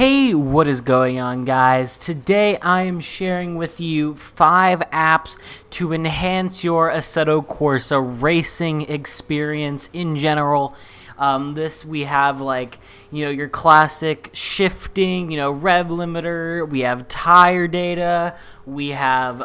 Hey, what is going on, guys? Today I am sharing with you 5 apps to enhance your Assetto Corsa racing experience in general. We have your classic shifting, rev limiter, we have tire data, we have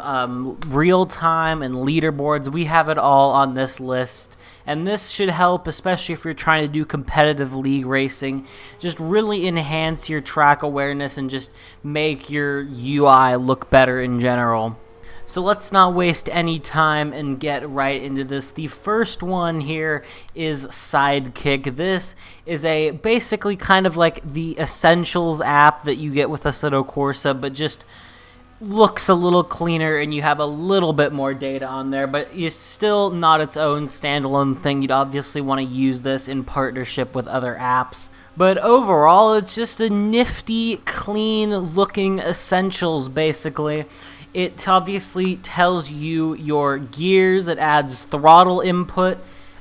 real time and leaderboards. We have it all on this list. And this should help, especially if you're trying to do competitive league racing, just really enhance your track awareness and just make your UI look better in general. So let's not waste any time and get right into this. The first one here is SideKick. This is basically kind of like the Essentials app that you get with Assetto Corsa, but just looks a little cleaner and you have a little bit more data on there, but it's still not its own standalone thing. You'd obviously want to use this in partnership with other apps. But overall, it's just a nifty, clean-looking Essentials, basically. It obviously tells you your gears, it adds throttle input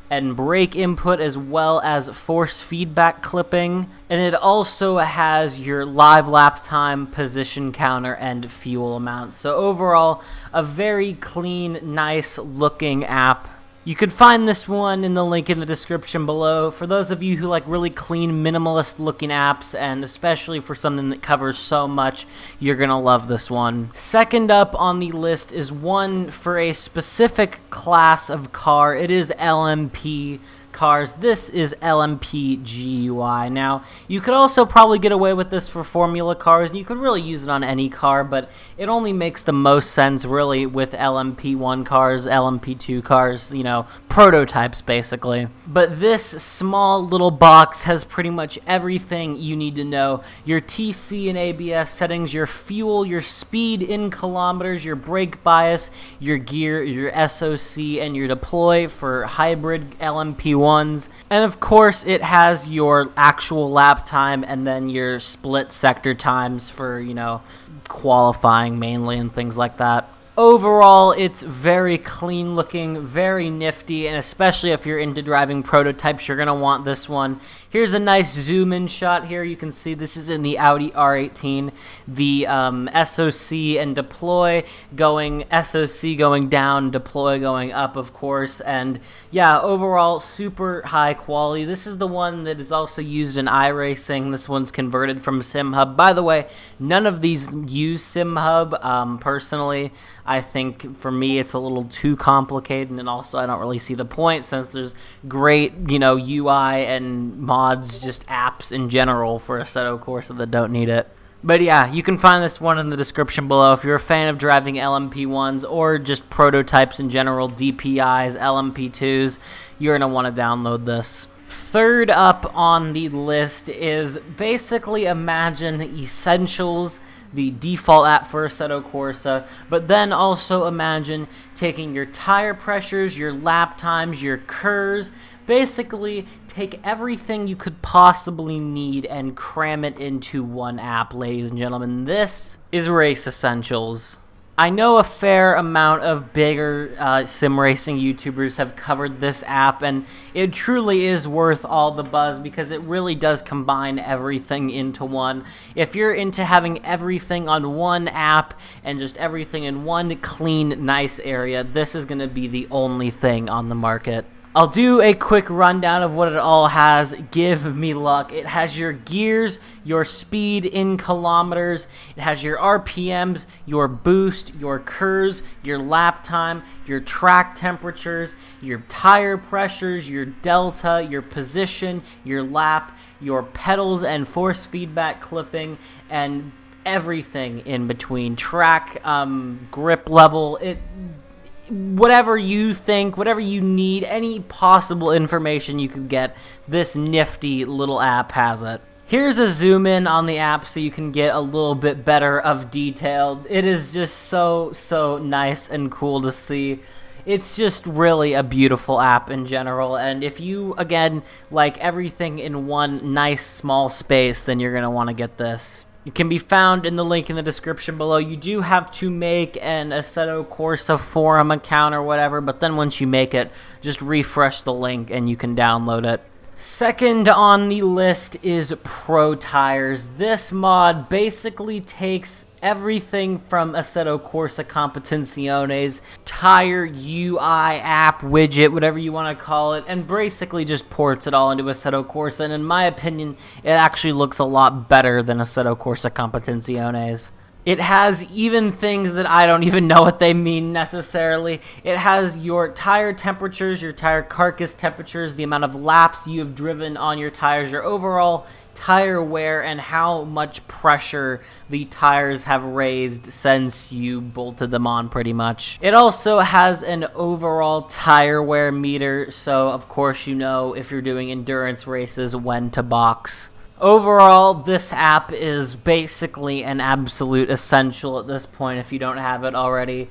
and brake input as well as force feedback clipping, and it also has your live lap time, position counter, and fuel amount. So overall, a very clean, nice looking app. You could find this one in the link in the description below. For those of you who like really clean, minimalist looking apps, and especially for something that covers so much, you're gonna love this one. Second up on the list is one for a specific class of car. It is LMP cars. This is LMPGui. Now, you could also probably get away with this for Formula cars, and you could really use it on any car, but it only makes the most sense really with LMP1 cars, LMP2 cars, prototypes basically. But this small little box has pretty much everything you need to know. Your TC and ABS settings, your fuel, your speed in kilometers, your brake bias, your gear, your SOC, and your deploy for hybrid LMP1. And of course it has your actual lap time and then your split sector times for, qualifying mainly and things like that. Overall, it's very clean looking, very nifty, and especially if you're into driving prototypes, you're going to want this one. Here's a nice zoom in shot here. You can see this is in the Audi R18. The SOC and deploy going, SOC going down, deploy going up, of course. And yeah, overall, super high quality. This is the one that is also used in iRacing. This one's converted from SimHub. By the way, none of these use SimHub. Personally, I think for me it's a little too complicated, and also I don't really see the point since there's great, UI and mods, just apps in general for Assetto Corsa that don't need it. But yeah, you can find this one in the description below. If you're a fan of driving LMP1s or just prototypes in general, DPIs, LMP2s, you're going to want to download this. Third up on the list is basically imagine Essentials, the default app for Assetto Corsa, but then also imagine taking your tire pressures, your lap times, your curves, basically take everything you could possibly need and cram it into one app, ladies and gentlemen. This is RaceEssentials. I know a fair amount of bigger sim racing YouTubers have covered this app, and it truly is worth all the buzz because it really does combine everything into one. If you're into having everything on one app and just everything in one clean, nice area, this is going to be the only thing on the market. I'll do a quick rundown of what it all has. Give me luck. It has your gears, your speed in kilometers, it has your RPMs, your boost, your curves, your lap time, your track temperatures, your tire pressures, your delta, your position, your lap, your pedals and force feedback clipping, and everything in between. Track, grip level, whatever you think, whatever you need, any possible information you could get, this nifty little app has it. Here's a zoom in on the app so you can get a little bit better of detail. It is just so nice and cool to see. It's just really a beautiful app in general, and if you, again, like everything in one nice small space, then you're going to want to get this. It can be found in the link in the description below. You do have to make an Assetto Corsa forum account or whatever, but then once you make it, just refresh the link and you can download it. Second on the list is ProTyres. This mod basically takes everything from Assetto Corsa Competizione's tire UI app, widget, whatever you want to call it, and basically just ports it all into Assetto Corsa, and in my opinion, it actually looks a lot better than Assetto Corsa Competizione's. It has even things that I don't even know what they mean necessarily. It has your tire temperatures, your tire carcass temperatures, the amount of laps you have driven on your tires, your overall tire wear, and how much pressure the tires have raised since you bolted them on pretty much. It also has an overall tire wear meter, so of course you know if you're doing endurance races when to box. Overall, this app is basically an absolute essential at this point if you don't have it already.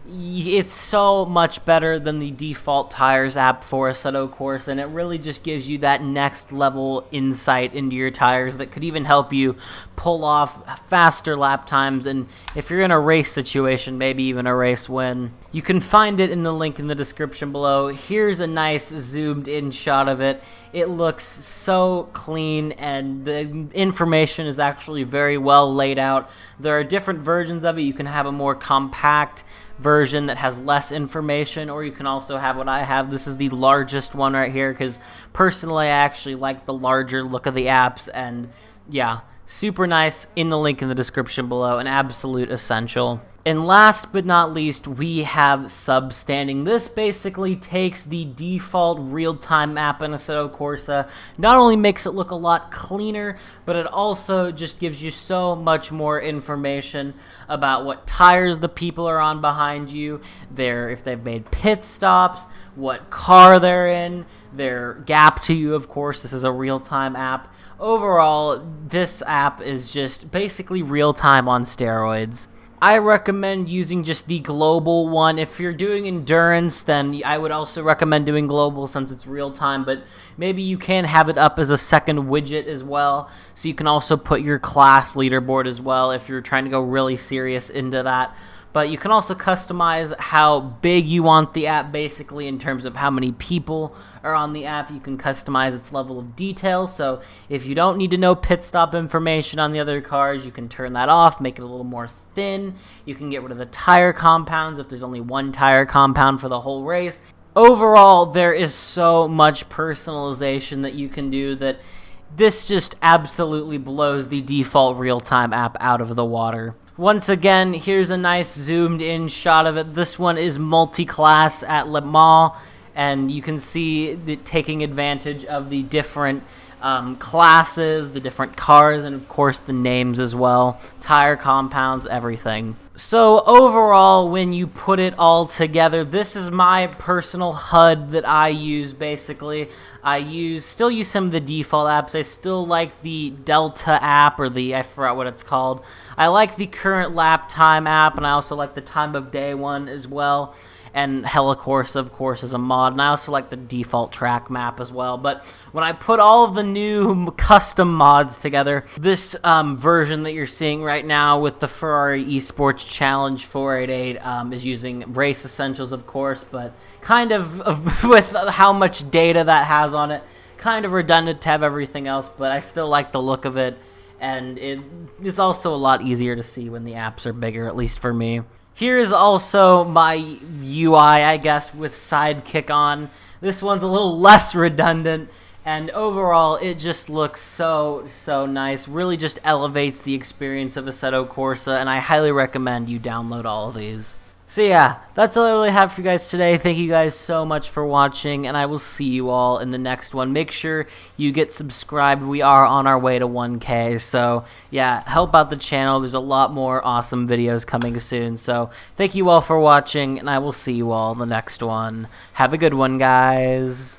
It's so much better than the default tires app for Assetto Corsa, and it really just gives you that next level insight into your tires that could even help you pull off faster lap times, and if you're in a race situation, maybe even a race win. You can find it in the link in the description below. Here's a nice zoomed in shot of it. It looks so clean, and the information is actually very well laid out. There are different versions of it. You can have a more compact version that has less information, or you can also have what I have. This is the largest one right here because personally I actually like the larger look of the apps, and yeah, super nice. In the link in the description below, an absolute essential. And last but not least, we have SubStanding. This basically takes the default real-time app in Assetto Corsa, not only makes it look a lot cleaner, but it also just gives you so much more information about what tires the people are on behind you, if they've made pit stops, what car they're in, their gap to you, of course. This is a real-time app. Overall, this app is just basically real-time on steroids. I recommend using just the global one. If you're doing endurance, then I would also recommend doing global since it's real time, but maybe you can have it up as a second widget as well, so you can also put your class leaderboard as well if you're trying to go really serious into that. But you can also customize how big you want the app, basically in terms of how many people are on the app. You can customize its level of detail, so if you don't need to know pit stop information on the other cars, you can turn that off, make it a little more thin. You can get rid of the tire compounds if there's only one tire compound for the whole race. Overall, there is so much personalization that you can do that this just absolutely blows the default real-time app out of the water. Once again, here's a nice zoomed in shot of it. This one is MultiClass at Le Mans, and you can see it taking advantage of the different classes, the different cars, and of course the names as well, tire compounds, everything. So overall, when you put it all together, this is my personal HUD that I use basically. I still use some of the default apps. I still like the Delta app, or I forgot what it's called. I like the current lap time app, and I also like the time of day one as well. And Helicorsa, of course, is a mod, and I also like the default track map as well. But when I put all of the new custom mods together, this version that you're seeing right now with the Ferrari Esports Challenge 488 is using RaceEssentials, of course, but kind of with how much data that has on it, kind of redundant to have everything else, but I still like the look of it, and it is also a lot easier to see when the apps are bigger, at least for me. Here is also my UI, I guess, with SideKick on. This one's a little less redundant, and overall, it just looks so nice. Really just elevates the experience of Assetto Corsa, and I highly recommend you download all of these. So yeah, that's all I really have for you guys today. Thank you guys so much for watching, and I will see you all in the next one. Make sure you get subscribed. We are on our way to 1K, so yeah, help out the channel. There's a lot more awesome videos coming soon. So thank you all for watching, and I will see you all in the next one. Have a good one, guys.